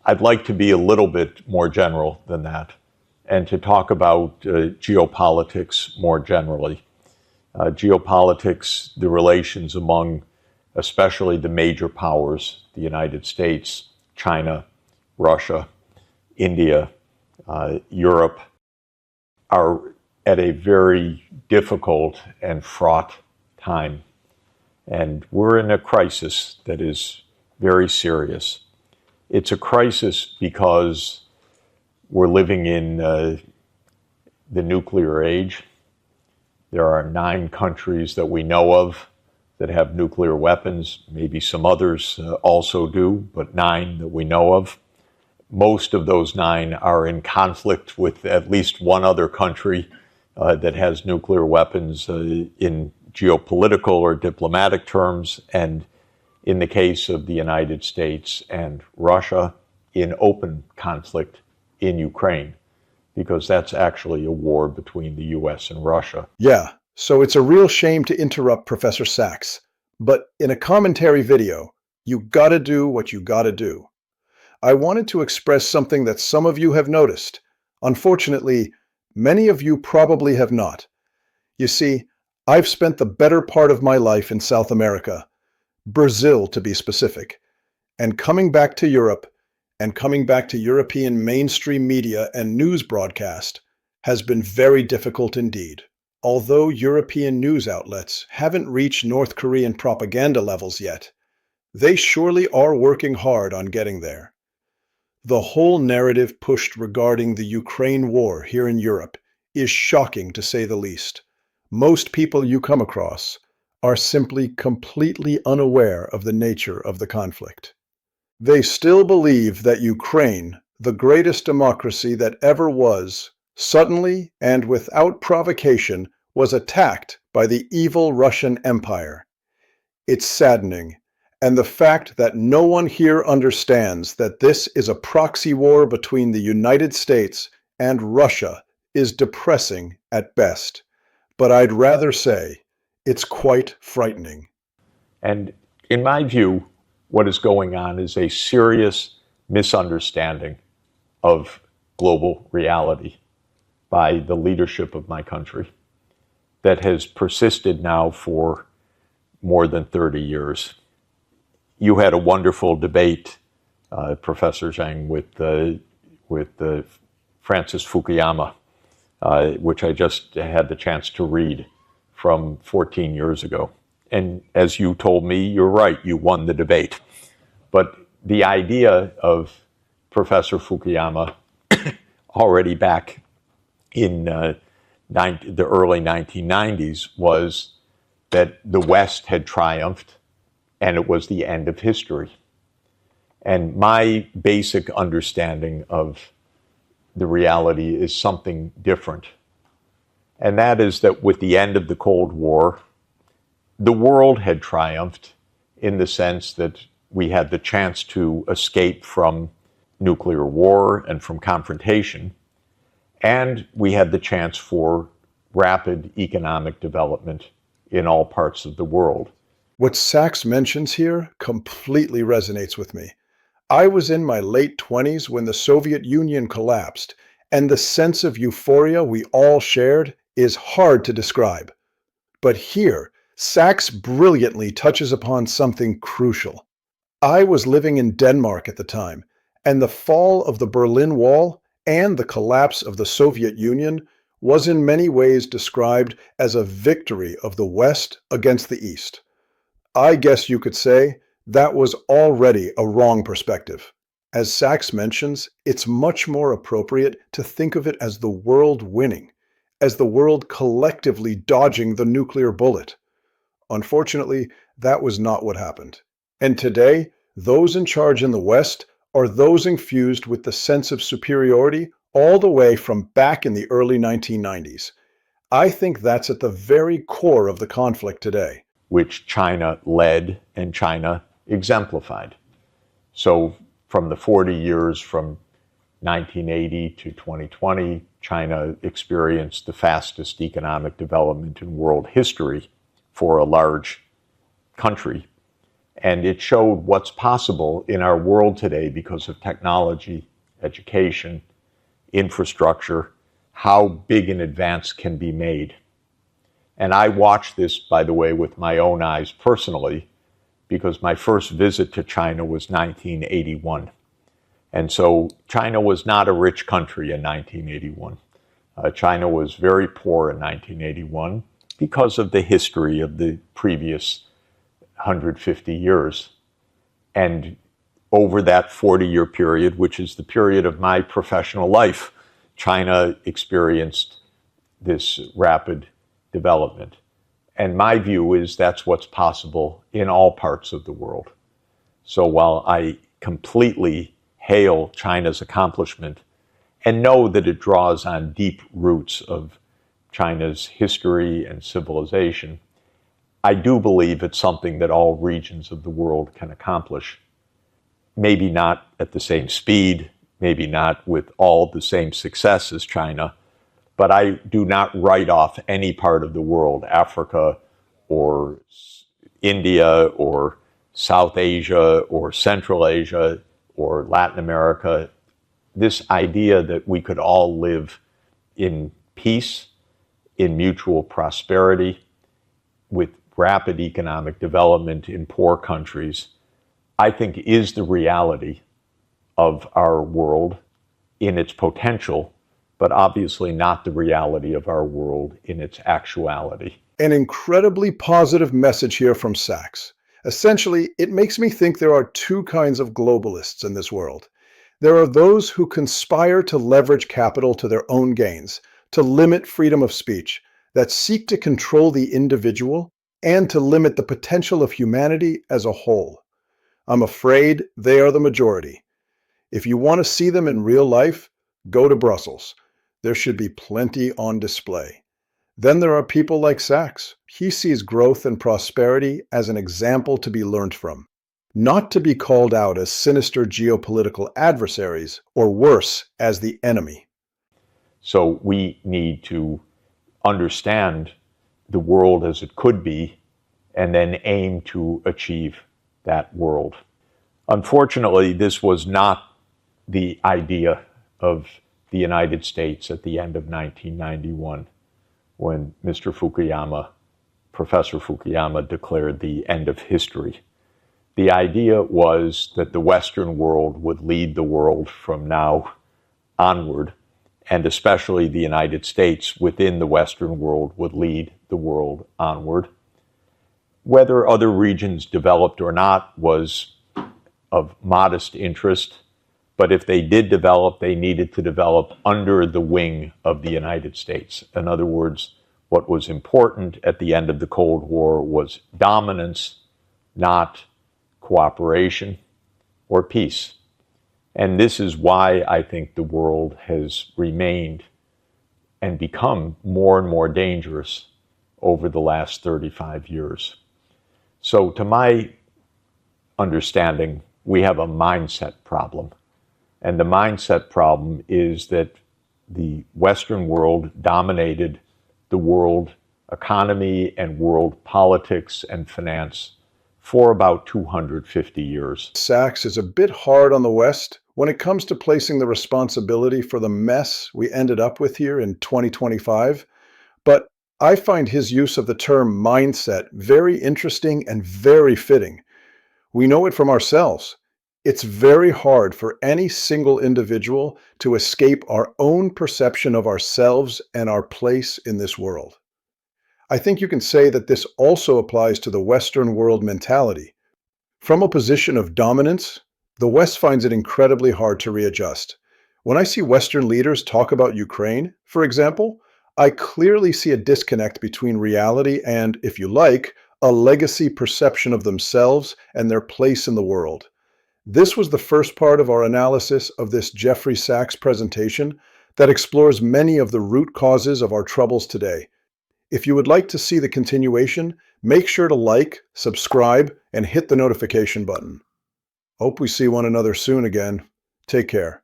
I'd like to be a little bit more general than that and to talk about geopolitics more generally. Geopolitics, the relations among especially the major powers, the United States, China, Russia, India, Europe, are at a very difficult and fraught time. And we're in a crisis that is very serious. It's a crisis because we're living in the nuclear age. There are 9 countries that we know of that have nuclear weapons. Maybe some others also do, but 9 that we know of. Most of those 9 are in conflict with at least one other country that has nuclear weapons in geopolitical or diplomatic terms, and in the case of the United States and Russia, in open conflict in Ukraine, because that's actually a war between the US and Russia. Yeah, so it's a real shame to interrupt Professor Sachs, but in a commentary video, you gotta do what you gotta do. I wanted to express something that some of you have noticed. Unfortunately, many of you probably have not. You see, I've spent the better part of my life in South America, Brazil to be specific, and coming back to Europe and coming back to European mainstream media and news broadcast has been very difficult indeed. Although European news outlets haven't reached North Korean propaganda levels yet, they surely are working hard on getting there. The whole narrative pushed regarding the Ukraine war here in Europe is shocking to say the least. Most people you come across are simply completely unaware of the nature of the conflict. They still believe that Ukraine, the greatest democracy that ever was, suddenly and without provocation was attacked by the evil Russian Empire. It's saddening, and the fact that no one here understands that this is a proxy war between the United States and Russia is depressing at best. But I'd rather say it's quite frightening. And in my view, what is going on is a serious misunderstanding of global reality by the leadership of my country that has persisted now for more than 30 years. You had a wonderful debate, Professor Zhang, with Francis Fukuyama, which I just had the chance to read from 14 years ago. And as you told me, you're right, you won the debate. But the idea of Professor Fukuyama already back in the early 1990s was that the West had triumphed and it was the end of history. And my basic understanding of the reality is something different. And that is that with the end of the Cold War, the world had triumphed in the sense that we had the chance to escape from nuclear war and from confrontation, and we had the chance for rapid economic development in all parts of the world. What Sachs mentions here completely resonates with me. I was in my late 20s when the Soviet Union collapsed, and the sense of euphoria we all shared is hard to describe. But here, Sachs brilliantly touches upon something crucial. I was living in Denmark at the time, and the fall of the Berlin Wall and the collapse of the Soviet Union was in many ways described as a victory of the West against the East. I guess you could say that was already a wrong perspective. As Sachs mentions, it's much more appropriate to think of it as the world winning, as the world collectively dodging the nuclear bullet. Unfortunately, that was not what happened. And today, those in charge in the West are those infused with the sense of superiority all the way from back in the early 1990s. I think that's at the very core of the conflict today. Which China led and China exemplified. So from the 40 years from 1980 to 2020, China experienced the fastest economic development in world history for a large country. And it showed what's possible in our world today because of technology, education, infrastructure, how big an advance can be made. And I watched this, by the way, with my own eyes personally, because my first visit to China was 1981. And so China was not a rich country in 1981. China was very poor in 1981 because of the history of the previous 150 years. And over that 40-year period, which is the period of my professional life, China experienced this rapid development. And my view is that's what's possible in all parts of the world. So while I completely hail China's accomplishment and know that it draws on deep roots of China's history and civilization, I do believe it's something that all regions of the world can accomplish. Maybe not at the same speed, maybe not with all the same success as China, but I do not write off any part of the world, Africa or India or South Asia or Central Asia or Latin America. This idea that we could all live in peace, in mutual prosperity, with rapid economic development in poor countries, I think is the reality of our world in its potential, but obviously not the reality of our world in its actuality. An incredibly positive message here from Sachs. Essentially, it makes me think there are two kinds of globalists in this world. There are those who conspire to leverage capital to their own gains, to limit freedom of speech, that seek to control the individual and to limit the potential of humanity as a whole. I'm afraid they are the majority. If you want to see them in real life, go to Brussels. There should be plenty on display. Then there are people like Sachs. He sees growth and prosperity as an example to be learned from, not to be called out as sinister geopolitical adversaries, or worse, as the enemy. So we need to understand the world as it could be and then aim to achieve that world. Unfortunately, this was not the idea of the United States at the end of 1991 when Professor Fukuyama declared the end of history. The idea was that the Western world would lead the world from now onward, and especially the United States within the Western world would lead the world onward. Whether other regions developed or not was of modest interest, but if they did develop, they needed to develop under the wing of the United States. In other words, what was important at the end of the Cold War was dominance, not cooperation or peace. And this is why I think the world has remained and become more and more dangerous over the last 35 years. So to my understanding, we have a mindset problem. And the mindset problem is that the Western world dominated the world economy and world politics and finance for about 250 years. Sachs is a bit hard on the West when it comes to placing the responsibility for the mess we ended up with here in 2025, but I find his use of the term mindset very interesting and very fitting. We know it from ourselves. It's very hard for any single individual to escape our own perception of ourselves and our place in this world. I think you can say that this also applies to the Western world mentality. From a position of dominance, the West finds it incredibly hard to readjust. When I see Western leaders talk about Ukraine, for example, I clearly see a disconnect between reality and, if you like, a legacy perception of themselves and their place in the world. This was the first part of our analysis of this Jeffrey Sachs presentation that explores many of the root causes of our troubles today. If you would like to see the continuation, make sure to like, subscribe, and hit the notification button. Hope we see one another soon again. Take care.